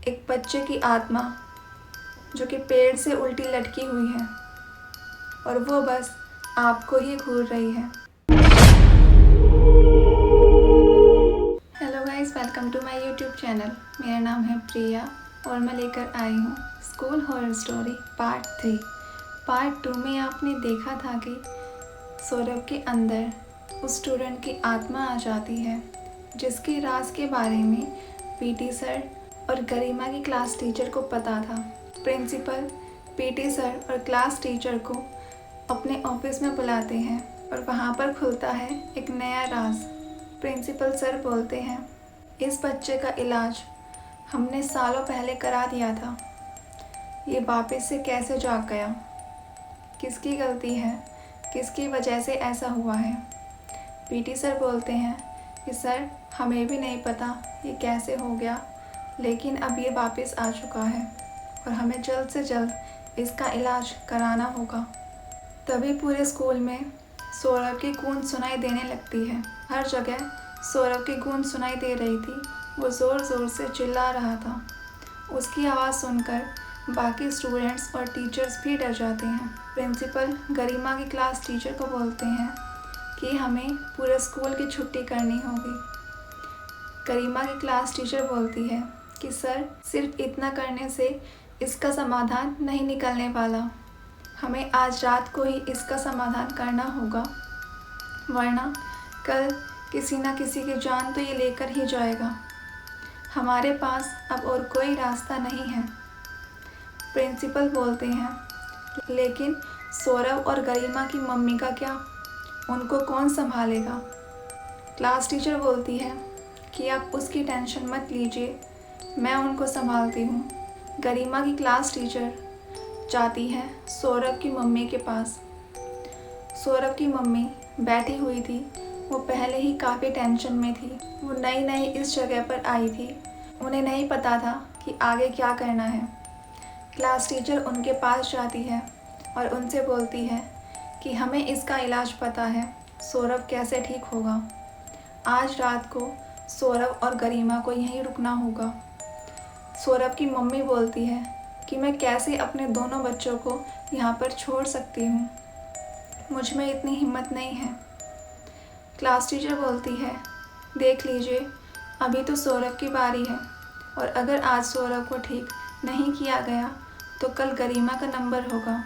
एक बच्चे की आत्मा जो कि पेड़ से उल्टी लटकी हुई है और वो बस आपको ही घूर रही है। Hello guys, welcome to my YouTube channel. मेरा नाम है प्रिया और मैं लेकर आई हूँ school horror story part 3। Part 2 में आपने देखा था कि सौरभ के अंदर उस स्टूडेंट की आत्मा आ जाती है जिसके राज के बारे में पीटी सर और गरिमा की क्लास टीचर को पता था। प्रिंसिपल पीटी सर और क्लास टीचर को अपने ऑफिस में बुलाते हैं और वहाँ पर खुलता है एक नया राज। प्रिंसिपल सर बोलते हैं, इस बच्चे का इलाज हमने सालों पहले करा दिया था, ये वापस से कैसे जाग गया, किसकी गलती है, किसकी वजह से ऐसा हुआ है। पीटी सर बोलते हैं कि सर हमें भी नहीं पता ये कैसे हो गया, लेकिन अब ये वापस आ चुका है और हमें जल्द से जल्द इसका इलाज कराना होगा। तभी पूरे स्कूल में सौरभ की गूंज सुनाई देने लगती है। हर जगह सौरभ की गूंज सुनाई दे रही थी। वो ज़ोर ज़ोर से चिल्ला रहा था। उसकी आवाज़ सुनकर बाकी स्टूडेंट्स और टीचर्स भी डर जाते हैं। प्रिंसिपल गरिमा की क्लास टीचर को बोलते हैं कि हमें पूरे स्कूल की छुट्टी करनी होगी। गरिमा की क्लास टीचर बोलती है कि सर सिर्फ इतना करने से इसका समाधान नहीं निकलने वाला, हमें आज रात को ही इसका समाधान करना होगा, वरना कल किसी न किसी की जान तो ये लेकर ही जाएगा। हमारे पास अब और कोई रास्ता नहीं है। प्रिंसिपल बोलते हैं, लेकिन सौरभ और गरिमा की मम्मी का क्या, उनको कौन संभालेगा। क्लास टीचर बोलती है कि आप उसकी टेंशन मत लीजिए, मैं उनको संभालती हूँ। गरिमा की क्लास टीचर जाती है सौरभ की मम्मी के पास। सौरभ की मम्मी बैठी हुई थी। वो पहले ही काफ़ी टेंशन में थी। वो नई नई इस जगह पर आई थी, उन्हें नहीं पता था कि आगे क्या करना है। क्लास टीचर उनके पास जाती है और उनसे बोलती है कि हमें इसका इलाज पता है, सौरभ कैसे ठीक होगा। आज रात को सौरभ और गरिमा को यहीं रुकना होगा। सौरभ की मम्मी बोलती है कि मैं कैसे अपने दोनों बच्चों को यहाँ पर छोड़ सकती हूँ, मुझ में इतनी हिम्मत नहीं है। क्लास टीचर बोलती है, देख लीजिए अभी तो सौरभ की बारी है और अगर आज सौरभ को ठीक नहीं किया गया तो कल गरिमा का नंबर होगा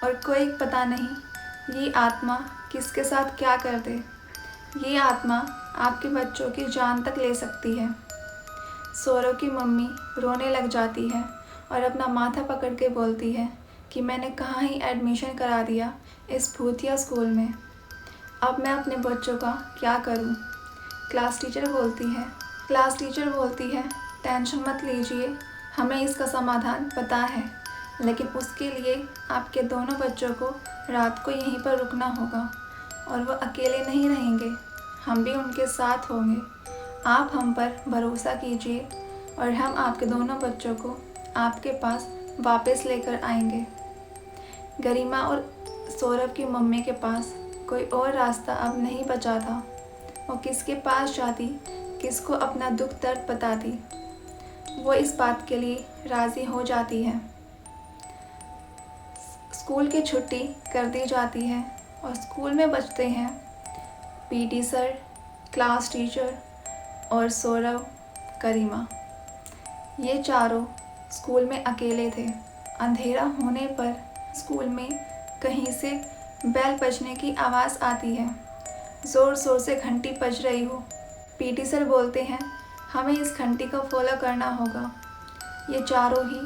और कोई पता नहीं ये आत्मा किसके साथ क्या कर दे। ये आत्मा आपके बच्चों की जान तक ले सकती है। सौरभ की मम्मी रोने लग जाती है और अपना माथा पकड़ के बोलती है कि मैंने कहाँ ही एडमिशन करा दिया इस भूतिया स्कूल में, अब मैं अपने बच्चों का क्या करूं। क्लास टीचर बोलती है टेंशन मत लीजिए, हमें इसका समाधान पता है, लेकिन उसके लिए आपके दोनों बच्चों को रात को यहीं पर रुकना होगा और वो अकेले नहीं रहेंगे, हम भी उनके साथ होंगे। आप हम पर भरोसा कीजिए और हम आपके दोनों बच्चों को आपके पास वापस लेकर आएंगे। गरिमा और सौरभ की मम्मी के पास कोई और रास्ता अब नहीं बचा था। वो किसके पास जाती, किसको अपना दुख दर्द बताती। वो इस बात के लिए राज़ी हो जाती है। स्कूल की छुट्टी कर दी जाती है और स्कूल में बचते हैं पीटी सर, क्लास टीचर और सौरभ, गरिमा। ये चारों स्कूल में अकेले थे। अंधेरा होने पर स्कूल में कहीं से बेल बजने की आवाज़ आती है। ज़ोर ज़ोर से घंटी बज रही हो। पीटी सर बोलते हैं, हमें इस घंटी को फॉलो करना होगा। ये चारों ही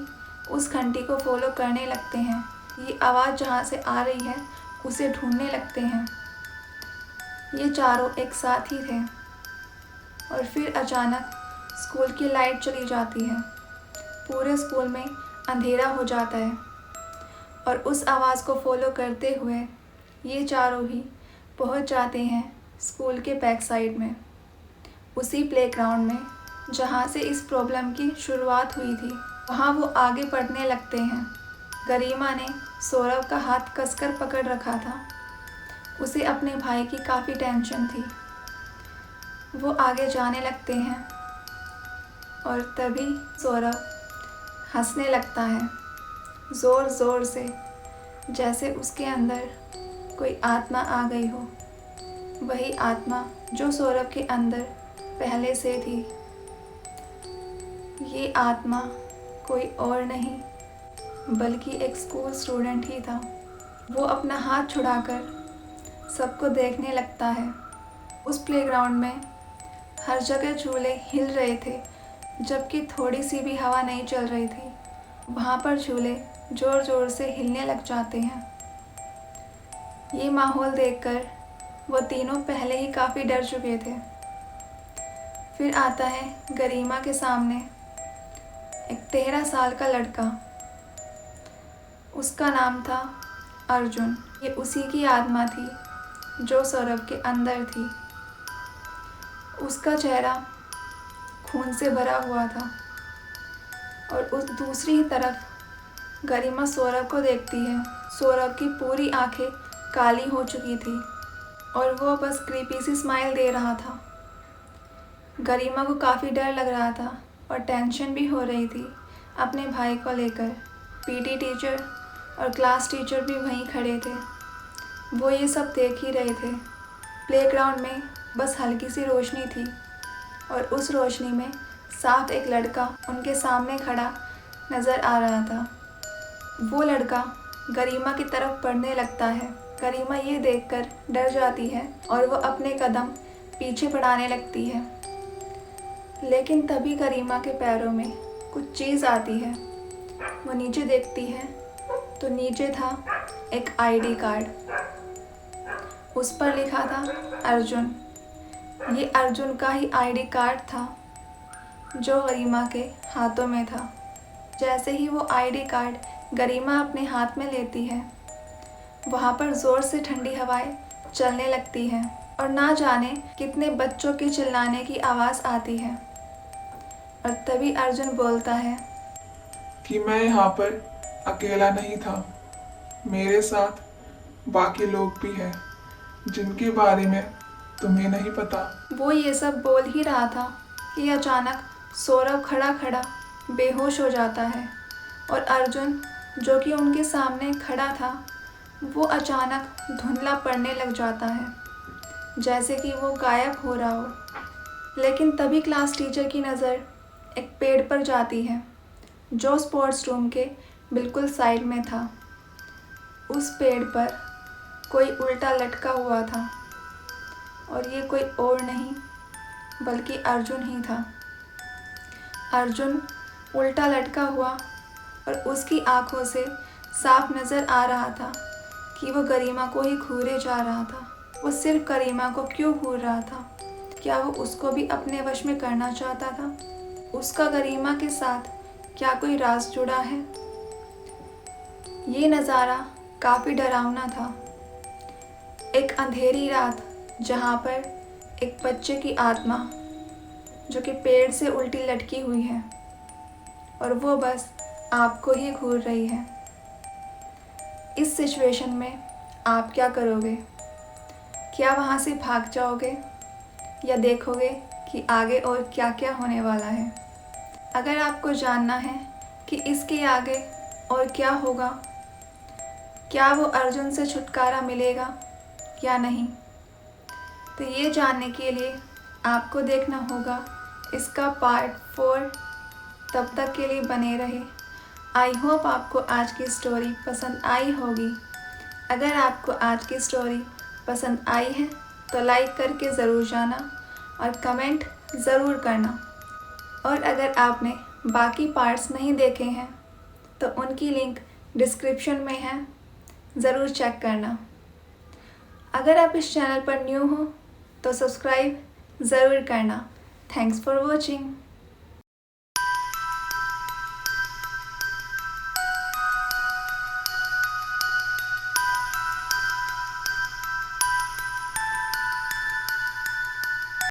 उस घंटी को फॉलो करने लगते हैं। ये आवाज़ जहाँ से आ रही है उसे ढूंढने लगते हैं। ये चारों एक साथ ही थे और फिर अचानक स्कूल की लाइट चली जाती है। पूरे स्कूल में अंधेरा हो जाता है और उस आवाज़ को फॉलो करते हुए ये चारों ही पहुंच जाते हैं स्कूल के बैक साइड में, उसी प्लेग्राउंड में जहां से इस प्रॉब्लम की शुरुआत हुई थी। वहां वो आगे बढ़ने लगते हैं। गरिमा ने सौरभ का हाथ कसकर पकड़ रखा था। उसे अपने भाई की काफ़ी टेंशन थी। वो आगे जाने लगते हैं और तभी सौरभ हंसने लगता है ज़ोर ज़ोर से, जैसे उसके अंदर कोई आत्मा आ गई हो। वही आत्मा जो सौरभ के अंदर पहले से थी। ये आत्मा कोई और नहीं बल्कि एक स्कूल स्टूडेंट ही था। वो अपना हाथ छुड़ाकर सबको देखने लगता है। उस प्लेग्राउंड में हर जगह झूले हिल रहे थे, जबकि थोड़ी सी भी हवा नहीं चल रही थी। वहाँ पर झूले ज़ोर ज़ोर से हिलने लग जाते हैं। ये माहौल देखकर वो तीनों पहले ही काफ़ी डर चुके थे। फिर आता है गरिमा के सामने एक 13 साल का लड़का। उसका नाम था अर्जुन। ये उसी की आत्मा थी जो सौरभ के अंदर थी। उसका चेहरा खून से भरा हुआ था और उस दूसरी तरफ गरिमा सौरभ को देखती है। सौरभ की पूरी आंखें काली हो चुकी थी और वो बस क्रीपी सी स्माइल दे रहा था। गरिमा को काफ़ी डर लग रहा था और टेंशन भी हो रही थी अपने भाई को लेकर। पीटी टीचर और क्लास टीचर भी वहीं खड़े थे। वो ये सब देख ही रहे थे। प्लेग्राउंड में बस हल्की सी रोशनी थी और उस रोशनी में साफ एक लड़का उनके सामने खड़ा नज़र आ रहा था। वो लड़का गरिमा की तरफ बढ़ने लगता है। गरिमा ये देखकर डर जाती है और वो अपने कदम पीछे बढ़ाने लगती है। लेकिन तभी गरिमा के पैरों में कुछ चीज़ आती है। वो नीचे देखती है तो नीचे था एक आईडी कार्ड। उस पर लिखा था अर्जुन। ये अर्जुन का ही आईडी कार्ड था जो गरिमा के हाथों में था। जैसे ही वो आईडी कार्ड गरिमा अपने हाथ में लेती है, वहाँ पर ज़ोर से ठंडी हवाएं चलने लगती हैं और ना जाने कितने बच्चों के चिल्लाने की आवाज़ आती है। और तभी अर्जुन बोलता है कि मैं यहाँ पर अकेला नहीं था, मेरे साथ बाकी लोग भी हैं जिनके बारे में तुम्हें नहीं पता। वो ये सब बोल ही रहा था कि अचानक सौरभ खड़ा खड़ा बेहोश हो जाता है और अर्जुन जो कि उनके सामने खड़ा था वो अचानक धुंधला पड़ने लग जाता है, जैसे कि वो गायब हो रहा हो। लेकिन तभी क्लास टीचर की नज़र एक पेड़ पर जाती है जो स्पोर्ट्स रूम के बिल्कुल साइड में था। उस पेड़ पर कोई उल्टा लटका हुआ था और ये कोई और नहीं बल्कि अर्जुन ही था। अर्जुन उल्टा लटका हुआ और उसकी आंखों से साफ नज़र आ रहा था कि वो गरिमा को ही घूरे जा रहा था। वो सिर्फ गरिमा को क्यों घूर रहा था? क्या वो उसको भी अपने वश में करना चाहता था? उसका गरिमा के साथ क्या कोई राज जुड़ा है? ये नज़ारा काफ़ी डरावना था। एक अंधेरी रात जहाँ पर एक बच्चे की आत्मा जो कि पेड़ से उल्टी लटकी हुई है और वो बस आपको ही घूर रही है। इस सिचुएशन में आप क्या करोगे? क्या वहाँ से भाग जाओगे या देखोगे कि आगे और क्या क्या होने वाला है? अगर आपको जानना है कि इसके आगे और क्या होगा, क्या वो अर्जुन से छुटकारा मिलेगा या नहीं, तो ये जानने के लिए आपको देखना होगा इसका पार्ट 4। तब तक के लिए बने रहे। आई होप आपको आज की स्टोरी पसंद आई होगी। अगर आपको आज की स्टोरी पसंद आई है तो लाइक करके ज़रूर जाना और कमेंट ज़रूर करना। और अगर आपने बाकी पार्ट्स नहीं देखे हैं तो उनकी लिंक डिस्क्रिप्शन में है, ज़रूर चेक करना। अगर आप इस चैनल पर न्यू हो तो सब्सक्राइब ज़रूर करना। Thanks for watching.